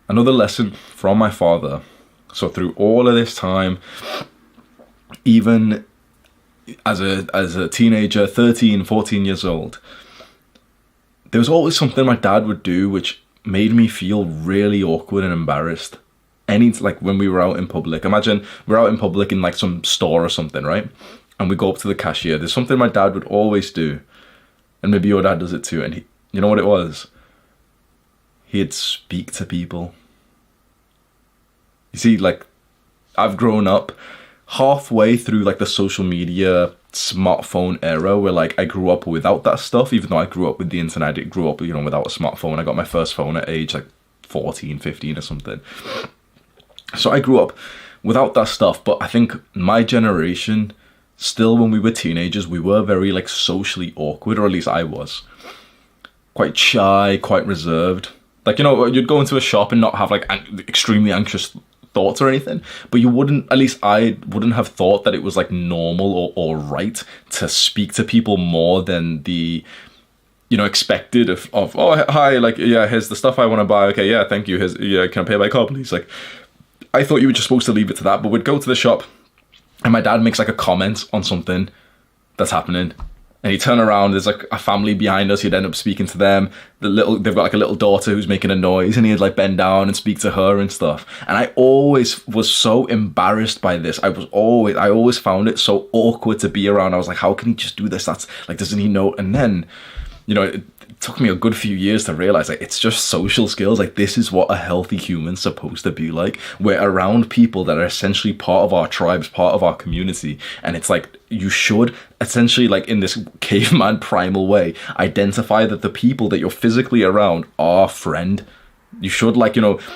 Another lesson from my father. So through all of this time, even as a teenager, 13, 14 years old, there was always something my dad would do which made me feel really awkward and embarrassed. Like when we were out in public, imagine we're out in public in like some store or something, right? And we go up to the cashier. There's something my dad would always do, and maybe your dad does it too. And you know what it was? He'd speak to people. You see, like, I've grown up halfway through like the social media smartphone era where like I grew up without that stuff, even though I grew up with the internet. I grew up, without a smartphone. I got my first phone at age like 14, 15 or something. So I grew up without that stuff, but I think my generation, still when we were teenagers, we were very like socially awkward, or at least I was. Quite shy, quite reserved. Like, you'd go into a shop and not have like extremely anxious thoughts or anything, but you wouldn't, at least I wouldn't have thought that it was like normal or right to speak to people more than the expected of oh, hi, like, yeah, here's the stuff I want to buy, okay, yeah, thank you, can I pay by card please? Like, I thought you were just supposed to leave it to that. But we'd go to the shop and my dad makes like a comment on something that's happening, and he'd turn around, there's like a family behind us, he'd end up speaking to them. They've got like a little daughter who's making a noise, and he'd like bend down and speak to her and stuff. And I always was so embarrassed by this. I always found it so awkward to be around. I was like, how can he just do this? That's like, doesn't he know? And then, it took me a good few years to realize like it's just social skills. Like, this is what a healthy human's supposed to be like. We're around people that are essentially part of our tribes, part of our community, and it's like you should essentially, like in this caveman primal way, identify that the people that you're physically around are friend. You should like,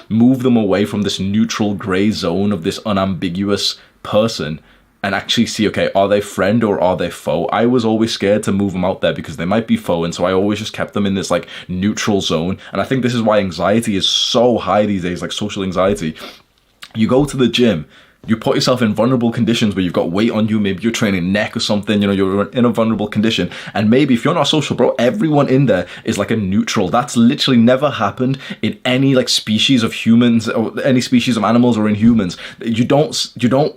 move them away from this neutral gray zone of this unambiguous person and actually see, okay, are they friend or are they foe? I was always scared to move them out there because they might be foe, and so I always just kept them in this like neutral zone. And I think this is why anxiety is so high these days, like social anxiety. You go to the gym, you put yourself in vulnerable conditions where you've got weight on you, maybe you're training neck or something, you're in a vulnerable condition, and maybe if you're not social, bro, everyone in there is like a neutral. That's literally never happened in any like species of humans or any species of animals or in humans. You don't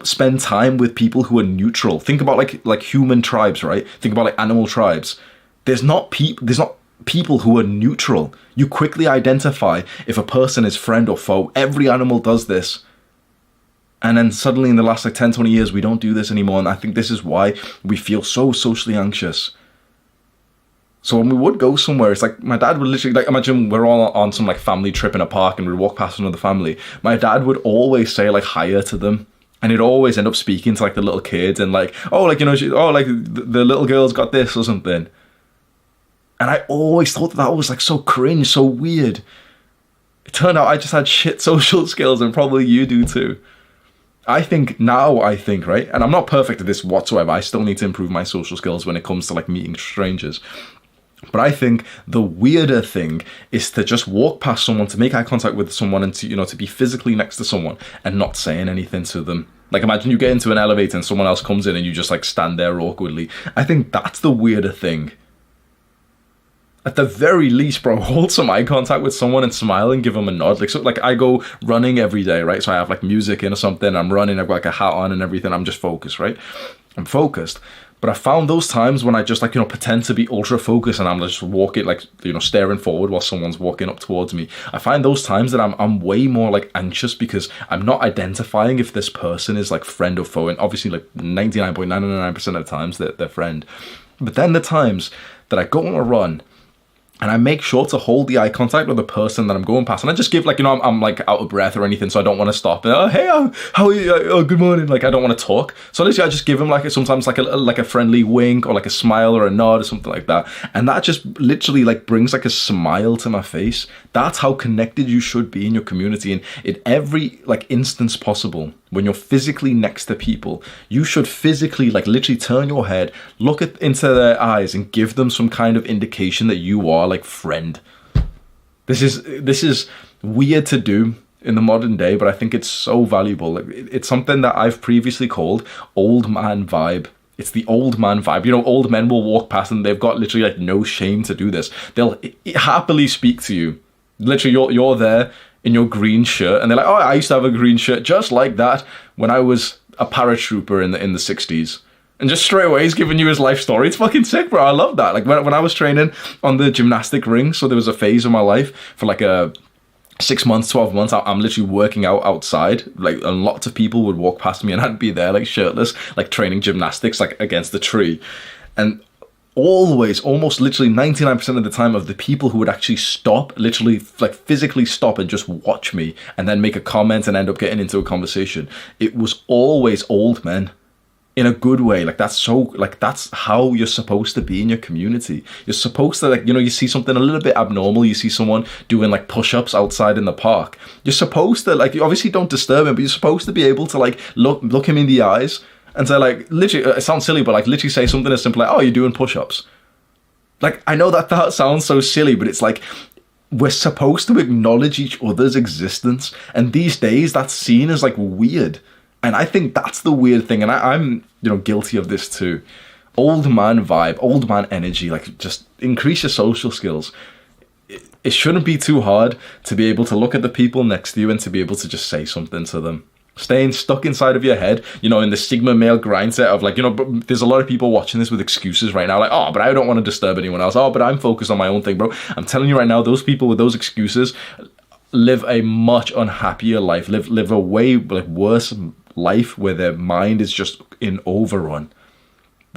spend time with people who are neutral. Think about like human tribes, right? Think about like animal tribes. There's not people who are neutral. You quickly identify if a person is friend or foe. Every animal does this. And then suddenly in the last like 10, 20 years, we don't do this anymore. And I think this is why we feel so socially anxious. So when we would go somewhere, it's like my dad would literally, like, imagine we're all on some like family trip in a park and we'd walk past another family. My dad would always say like hiya to them. And he'd always end up speaking to like the little kids and like, oh, like, like the little girl's got this or something. And I always thought that was like so cringe, so weird. It turned out I just had shit social skills, and probably you do too. I think, right, and I'm not perfect at this whatsoever. I still need to improve my social skills when it comes to like meeting strangers. But I think the weirder thing is to just walk past someone, to make eye contact with someone, and to, to be physically next to someone and not saying anything to them. Like, imagine you get into an elevator and someone else comes in and you just like stand there awkwardly. I think that's the weirder thing. At the very least, bro, hold some eye contact with someone and smile and give them a nod. Like, so, like I go running every day, right? So I have like music in or something. I'm running. I've got like a hat on and everything. I'm just focused, right? I'm focused. But I found those times when I just like, pretend to be ultra focused and I'm just walking, like, staring forward while someone's walking up towards me. I find those times that I'm way more like anxious because I'm not identifying if this person is like friend or foe. And obviously like 99.999% of the times they're friend. But then the times that I go on a run, and I make sure to hold the eye contact with the person that I'm going past. And I just give like, I'm like out of breath or anything, so I don't want to stop. And, oh, hey, how are you? Oh, good morning. Like, I don't want to talk. So literally I just give him like sometimes like a friendly wink or like a smile or a nod or something like that. And that just literally like brings like a smile to my face. That's how connected you should be in your community. And in every like instance possible, when you're physically next to people, you should physically like literally turn your head, look into their eyes and give them some kind of indication that you are like friend. This is weird to do in the modern day, but I think it's so valuable. Like, it's something that I've previously called old man vibe. It's the old man vibe. Old men will walk past and they've got literally like no shame to do this. They'll happily speak to you. Literally, you're there in your green shirt, and they're like, oh, I used to have a green shirt just like that when I was a paratrooper in the 60s. And just straight away he's giving you his life story. It's fucking sick, bro. I love that. Like when I was training on the gymnastic ring, so there was a phase of my life for like a 6 months, 12 months, I'm literally working out outside. Like, and lots of people would walk past me and I'd be there like shirtless, like training gymnastics, like against the tree. And always, almost literally 99% of the time, of the people who would actually stop, literally like physically stop and just watch me and then make a comment and end up getting into a conversation, it was always old men. In a good way. Like that's how you're supposed to be in your community. You're supposed to, like, you know, you see something a little bit abnormal, you see someone doing like push-ups outside in the park, you're supposed to, like, you obviously don't disturb him, but you're supposed to be able to like look him in the eyes and say, like, literally, it sounds silly, but like literally say something as simple like, oh, you're doing push-ups. Like, I know that sounds so silly, but it's like, we're supposed to acknowledge each other's existence, and these days that's seen as like weird. And I think that's the weird thing, and I'm, you know, guilty of this too. Old man vibe, old man energy, like just increase your social skills. It shouldn't be too hard to be able to look at the people next to you and to be able to just say something to them. Staying stuck inside of your head, you know, in the Sigma male grind set of like, you know, but there's a lot of people watching this with excuses right now, like, oh, but I don't want to disturb anyone else. Oh, but I'm focused on my own thing, bro. I'm telling you right now, those people with those excuses live a much unhappier life, live a way like worse life where their mind is just in overrun.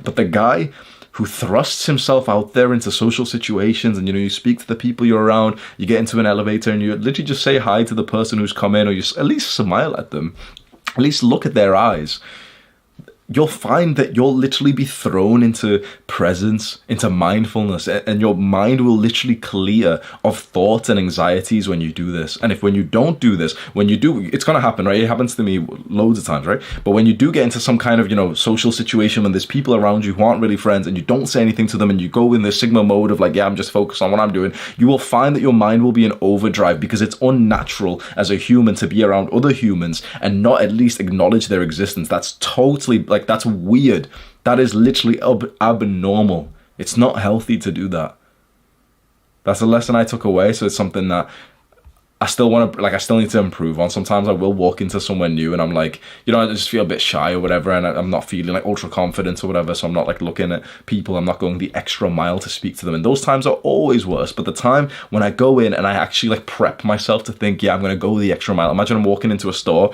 But the guy who thrusts himself out there into social situations, and, you know, you speak to the people you're around, you get into an elevator and you literally just say hi to the person who's come in, or you at least smile at them, at least look at their eyes, you'll find that you'll literally be thrown into presence, into mindfulness, and your mind will literally clear of thoughts and anxieties when you do this. And when you don't do this, when you do, it's going to happen, right? It happens to me loads of times, right? But when you do get into some kind of, you know, social situation, when there's people around you who aren't really friends and you don't say anything to them and you go in the Sigma mode of like, yeah, I'm just focused on what I'm doing, you will find that your mind will be in overdrive, because it's unnatural as a human to be around other humans and not at least acknowledge their existence. That's totally, like, that's weird. That is literally abnormal. It's not healthy to do that. That's a lesson I took away. So it's something that I still want to, like, I still need to improve on. Sometimes I will walk into somewhere new and I'm like, you know, I just feel a bit shy or whatever, and I'm not feeling like ultra confident or whatever, so I'm not like looking at people, I'm not going the extra mile to speak to them, and those times are always worse. But the time when I go in and I actually like prep myself to think, yeah, I'm going to go the extra mile. Imagine I'm walking into a store,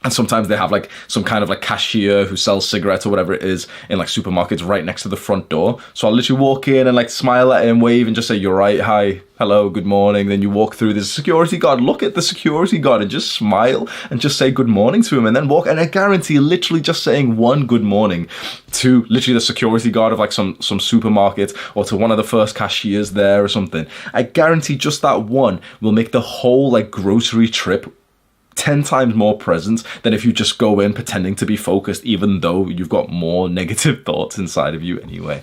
and sometimes they have like some kind of like cashier who sells cigarettes or whatever it is in like supermarkets right next to the front door. So I'll literally walk in and like smile at him, wave, and just say, you're right, hi, hello, good morning. Then you walk through, there's a security guard, look at the security guard and just smile and just say good morning to him, and then walk. And I guarantee literally just saying one good morning to literally the security guard of like some supermarket, or to one of the first cashiers there or something, I guarantee just that one will make the whole like grocery trip 10 times more present than if you just go in pretending to be focused, even though you've got more negative thoughts inside of you anyway.